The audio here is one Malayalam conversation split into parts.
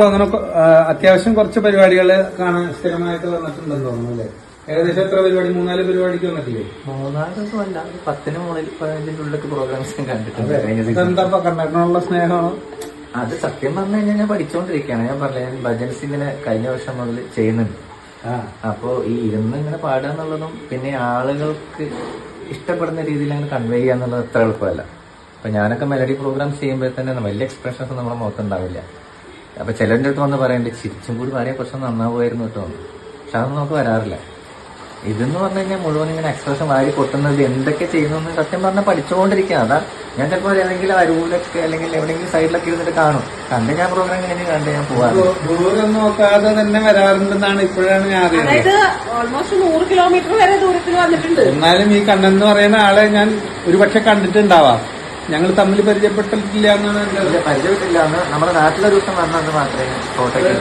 അങ്ങനെ അത്യാവശ്യം കുറച്ച് പരിപാടികൾ കാണാൻ സ്ഥിരമായിട്ട് വന്നിട്ടുണ്ടെന്ന് തോന്നുന്നു അല്ലേ? ഏകദേശം എത്ര പരിപാടി? 3-4 പരിപാടിക്ക് വന്നിട്ടില്ലേ? 3-4 അല്ല, 10 മുതൽ 15 ഉള്ളിലൊക്കെ പ്രോഗ്രാംസ് കണ്ടിട്ടുണ്ട്. എന്താ കണ്ണേട്ടനുള്ള സ്നേഹമാണോ? അത് സത്യം പറഞ്ഞു കഴിഞ്ഞാൽ ഞാൻ പഠിച്ചുകൊണ്ടിരിക്കുകയാണ്. ഞാൻ പറഞ്ഞ ഞാൻ ഭജൻസ് ഇങ്ങനെ കഴിഞ്ഞ വർഷം മുതൽ ചെയ്യുന്നുണ്ട്. അപ്പോ ഈ ഇരുന്ന് ഇങ്ങനെ പാടുക എന്നുള്ളതും പിന്നെ ആളുകൾക്ക് ഇഷ്ടപ്പെടുന്ന രീതിയിൽ അങ്ങനെ കൺവേ ചെയ്യുക എന്നുള്ളത് അത്ര എളുപ്പമല്ല. അപ്പൊ ഞാനൊക്കെ മെലഡി പ്രോഗ്രാം ചെയ്യുമ്പോൾ തന്നെ വലിയ എക്സ്പ്രഷൻസ് നമ്മുടെ മുഖത്തുണ്ടാവില്ല. അപ്പൊ ചിലരുടെ അടുത്ത് വന്ന് പറയണ്ടേ ചിരിച്ചും കൂടി പാടിയ കുറച്ച് നന്നാവുമായിരുന്നു കേട്ടോ. പക്ഷെ അതൊന്നും നമുക്ക് വരാറില്ല. ഇതെന്ന് പറഞ്ഞു കഴിഞ്ഞാൽ മുഴുവൻ ഇങ്ങനെ എക്സ്പ്രഷൻ വാരി കൊട്ടുന്നത് എന്തൊക്കെ ചെയ്യുന്നു സത്യം പറഞ്ഞാൽ പഠിച്ചുകൊണ്ടിരിക്കുക. അതാ ഞാൻ ചിലപ്പോൾ ഏതെങ്കിലും അരുവിലൊക്കെ അല്ലെങ്കിൽ എവിടെയെങ്കിലും സൈഡിലൊക്കെ ഇരുന്നിട്ട് കാണും. കണ്ട് ഞാൻ പ്രോഗ്രാം ഇങ്ങനെ കണ്ട് ഞാൻ പോവാറ്. ദൂരം നോക്കാതെ തന്നെ വരാറുണ്ടെന്നാണ് ഇപ്പോഴാണ് ഞാൻ അറിയുന്നത്. ഓൾമോസ്റ്റ് 100 കിലോമീറ്റർ വരെ ദൂരത്തിൽ വന്നിട്ടുണ്ട്. എന്നാലും ഈ കണ്ണൻ എന്ന് പറയുന്ന ആളെ ഞാൻ ഒരുപക്ഷെ കണ്ടിട്ടുണ്ടാവാം. ഞങ്ങൾ തമ്മിൽ പരിചയപ്പെട്ടിട്ടില്ല എന്നാണ് എന്റെ പരിചയപ്പെട്ടില്ല. എന്ന് നമ്മുടെ നാട്ടിലൊരു ദിവസം വന്നത് മാത്രമേ കോട്ടയ്ക്ക്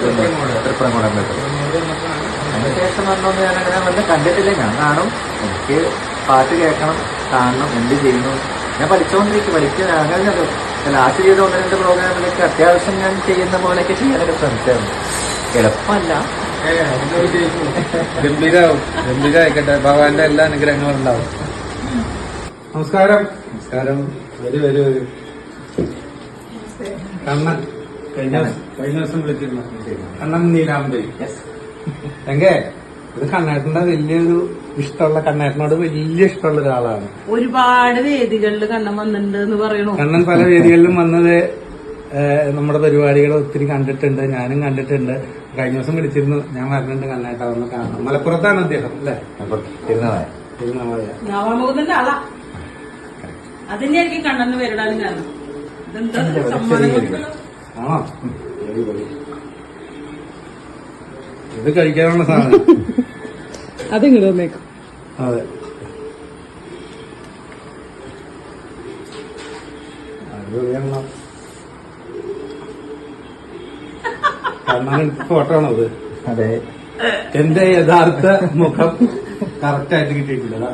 തൃപ്രംകുളം പറ്റും. അതിനുശേഷം വന്നോന്ന് ഞാൻ വന്ന് കണ്ടിട്ടില്ല. ഞാൻ കാണും, എനിക്ക് പാട്ട് കേൾക്കണം, കാണണം, എന്ത് ചെയ്യുന്നു. ഞാൻ പഠിച്ചുകൊണ്ടിരിക്കും, പഠിക്കാനാകാഞ്ഞത്. ലാസ്റ്റ് ചെയ്ത 1-2 പ്രോഗ്രാമിലൊക്കെ അത്യാവശ്യം ഞാൻ ചെയ്യുന്ന പോലെയൊക്കെ ചെയ്യാനൊക്കെ ശ്രമിച്ചായിരുന്നു. എളുപ്പമല്ല. ഗംഭീരായിക്കട്ടെ. ഭഗവാന്റെ എല്ലാ അനുഗ്രഹങ്ങളും ഉണ്ടാവും. നമസ്കാരം. നമസ്കാരം. വരൂ. കണ്ണൻ കഴിഞ്ഞ ദിവസം വിളിച്ചിരുന്നു. കണ്ണൻ നീലാമ്പരി. എങ്കേ ഇത് കണ്ണേട്ടന്റെ വലിയൊരു ഇഷ്ടമുള്ള, കണ്ണേട്ടനോട് വലിയ ഇഷ്ടമുള്ള ഒരാളാണ്. ഒരുപാട് വേദികളിൽ കണ്ണൻ വന്നിട്ടുണ്ട് എന്ന് പറയണു. കണ്ണൻ പല വേദികളിലും വന്നത് നമ്മുടെ പരിപാടികൾ ഒത്തിരി കണ്ടിട്ടുണ്ട്, ഞാനും കണ്ടിട്ടുണ്ട്. കഴിഞ്ഞ ദിവസം വിളിച്ചിരുന്നു, ഞാൻ വരുന്നുണ്ട് കണ്ണേട്ട വന്ന് കാണാം. മലപ്പുറത്താണ് അദ്ദേഹം അല്ലേ? നവാമുഖത്തിന്റെ ആളാ. അതിന്റെയായിരിക്കും കണ്ണെന്ന് പേരിടാനും കാരണം. ഇതെന്താ ആണോ? ഇത് കഴിക്കാനുള്ള സാധനം. അതിങ്ങോട്ട് വന്നേക്കും. അതെ, കണ്ണൻ ഫോട്ടോ ആണത്. അതെ, എന്റെ യഥാർത്ഥ മുഖം കറക്റ്റ് ആയിട്ട് കിട്ടിയിട്ടില്ല.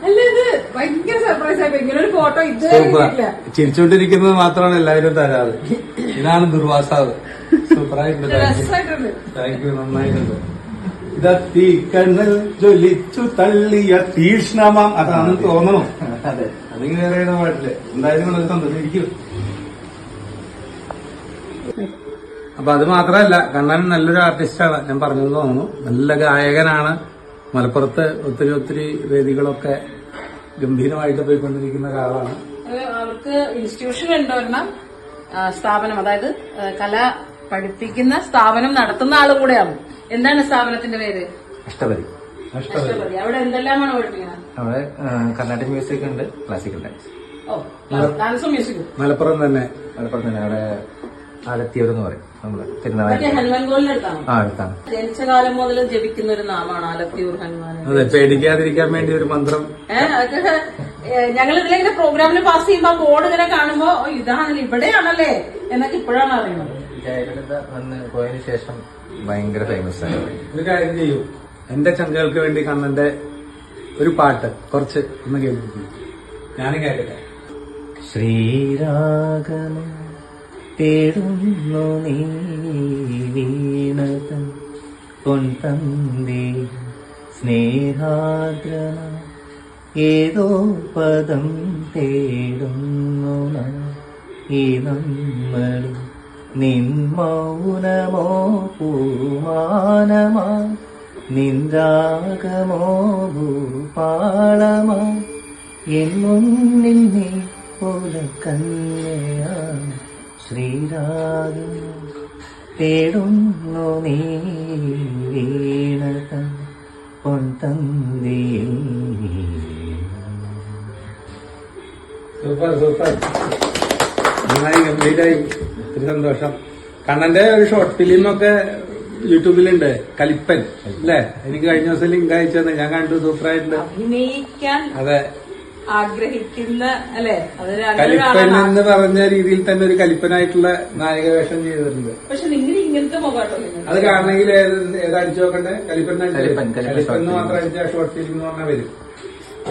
അല്ല, ഇത് ഭയങ്കര സർപ്രൈസ് ആയി. ഇങ്ങനെ ഒരു ഫോട്ടോ ചിരിച്ചോണ്ടിരിക്കുന്നത് മാത്രമാണ് എല്ലാവരും തരാറ്. ഇതാണ് ദുർവാസാവ്. സൂപ്പറായിട്ടുണ്ട്. Thank you. നന്നായിട്ടുണ്ട്. ഇതീ കണ്ണൽ ജ്വലിച്ചു തള്ളിയ തീഷ്ണമാം അതാണെന്ന് തോന്നണോ? അതെ, അതിങ്ങനെ അറിയണ പാട്ടില്ലേ? എന്തായാലും വളരെ സന്തോഷം. ഇരിക്കും. അപ്പൊ അത് മാത്രമല്ല, കണ്ണൻ നല്ലൊരു ആർട്ടിസ്റ്റാണ്. ഞാൻ പറഞ്ഞെന്ന് തോന്നുന്നു. നല്ല ഗായകനാണ്. മലപ്പുറത്ത് ഒത്തിരി വേദികളൊക്കെ ഗംഭീരമായിട്ട് പോയിക്കൊണ്ടിരിക്കുന്ന ഒരാളാണ്. അവർക്ക് ഇൻസ്റ്റിറ്റ്യൂഷൻ ഉണ്ടൊരെണ്ണം, സ്ഥാപനം, അതായത് കല പഠിപ്പിക്കുന്ന സ്ഥാപനം നടത്തുന്ന ആളും കൂടെയാണ്. എന്താണ് സ്ഥാപനത്തിന്റെ പേര്? അഷ്ടപതി. അവിടെ എന്തെല്ലാമാണ് പഠിപ്പിക്കുന്നത്? അവിടെ കർണാട്ടിക് മ്യൂസിക് ഉണ്ട്, ക്ലാസിക്കൽ ഡാൻസ്. ഡാൻസും മ്യൂസിക്കും മലപ്പുറം തന്നെ. അവിടെ ആലത്തിയൂർ എന്ന് പറയും. നമ്മള് ഹനുമാൻകോളിന്റെ അടുത്താണ്. അടുത്താണ്. ജനിച്ച കാലം മുതൽ ജപിക്കുന്ന ഒരു നാമാണ് ആലത്തിയൂർ ഹനുമാൻ. അതെ, പേടിക്കാതിരിക്കാൻ വേണ്ടി ഒരു മന്ത്രം. ഞങ്ങൾ ഇതിലിങ്ങനെ പ്രോഗ്രാമിന് പാസ് ചെയ്യുമ്പോ ആ ബോർഡ് ഇങ്ങനെ കാണുമ്പോ ഇതാണല്ലേ, ഇവിടെയാണല്ലേ എന്നൊക്കെ ഇപ്പോഴാണ് അറിയുന്നത്. ജയലളിത വന്ന് പോയതിനു ശേഷം ഭയങ്കര ഫേമസ് ആയി. ഒരു കാര്യം ചെയ്യൂ, എന്റെ ചങ്കകൾക്ക് വേണ്ടി കണ്ണന്റെ ഒരു പാട്ട് കുറച്ച് ഒന്ന് കേൾപ്പിക്കും. ഞാനും കേൾക്കട്ടെ. ശ്രീരാഗമ തേടുന്നു നീ വീണതൻ പൊൻതന്തി സ്നേഹാദ്രന ഏതോ പദം തേടുന്നു ഈ നമ്മൾ നിൻ മൗനമോ പൂമാനമാ നിൻരാഗമോ ഭൂപാളമാ എൻ മുന്നിൽ നീ പോലെ കന്യയാ ശ്രീരാഗം തേടുന്നു നീ വീണത പൊൻതന്തിയിൽ. സൂപ്പർ. നന്നായി, ഗംഭീരായി. ഒത്തിരി സന്തോഷം. കണ്ണന്റെ ഒരു ഷോർട്ട് ഫിലിമൊക്കെ യൂട്യൂബിലുണ്ട്, കലിപ്പൻ അല്ലേ? എനിക്ക് കഴിഞ്ഞ ദിവസം ലിങ്ക് അയച്ചത് ഞാൻ കണ്ടു. സൂപ്പറായിട്ടുണ്ട്. അഭിനയിക്കാൻ അതെ, ആഗ്രഹിക്കുന്ന അല്ലെ? കലിപ്പൻ എന്ന് പറഞ്ഞ രീതിയിൽ തന്നെ ഒരു കലിപ്പനായിട്ടുള്ള നായക വേഷം ചെയ്തിട്ടുണ്ട്. പക്ഷെ നിങ്ങൾ ഇങ്ങനത്തെ മുഖാട്ടോ അത് കാണണമെങ്കിൽ ഏതടിച്ചു നോക്കണ്ടേ? കലിപ്പൻ എന്ന് മാത്രം അടിച്ച ഷോർട്ട് ഫിലിം എന്ന് പറഞ്ഞാൽ വരും.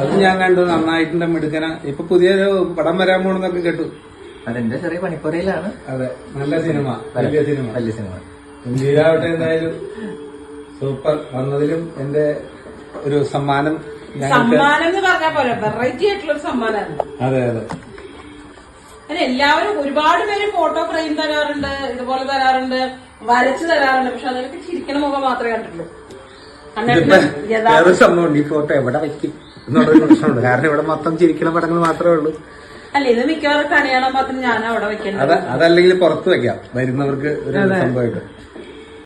അത് ഞാൻ കണ്ടു. നന്നായിട്ടുണ്ട്, മിടുക്കന. ഇപ്പൊ പുതിയൊരു പടം വരാൻ പോണെന്നൊക്കെ കേട്ടു. അതെന്റെ ചെറിയ പണിപ്പുരയിലാണ്. അതെ, നല്ല സിനിമ, വലിയ സിനിമ. വലിയ സിനിമ. ഗംഭീരാവട്ടെ. എന്തായാലും സൂപ്പർ. വന്നതിലും എന്റെ ഒരു സമ്മാനം സമ്മാനം എന്ന് പറഞ്ഞാൽ പോലെ വെറൈറ്റി ആയിട്ടുള്ള ഒരു സമ്മാനമാണ്. അതെ അതെ. അല്ല, എല്ലാവരും ഒരുപാട് പേര് ഫോട്ടോ ഫ്രെയിം തരാറുണ്ട്, ഇതുപോലെ തരാറുണ്ട്, വരച്ചു തരാറുണ്ട്. പക്ഷെ അതിലൊക്കെ ചിരിക്കണ മുഖം മാത്രമേ കണ്ടിട്ടുള്ളൂ. വേറൊരു സംഭവമുണ്ട്, ഈ ഫോട്ടോ എവിടെ വെക്കും എന്നുള്ളൊരു പ്രശ്നമുണ്ട്. കാരണം ഇവിടെ മൊത്തം ചിരിക്കണ പടങ്ങൾ മാത്രമേ ഉള്ളൂ. അല്ല, ഇത് മിക്കവാറും കണിയാണോ മാത്രം ഞാൻ അവിടെ വെക്കേണ്ടത്. അതല്ലെങ്കിൽ പുറത്ത് വെക്കാം വരുന്നവർക്ക് ഒരു സംഭവമായിട്ട്.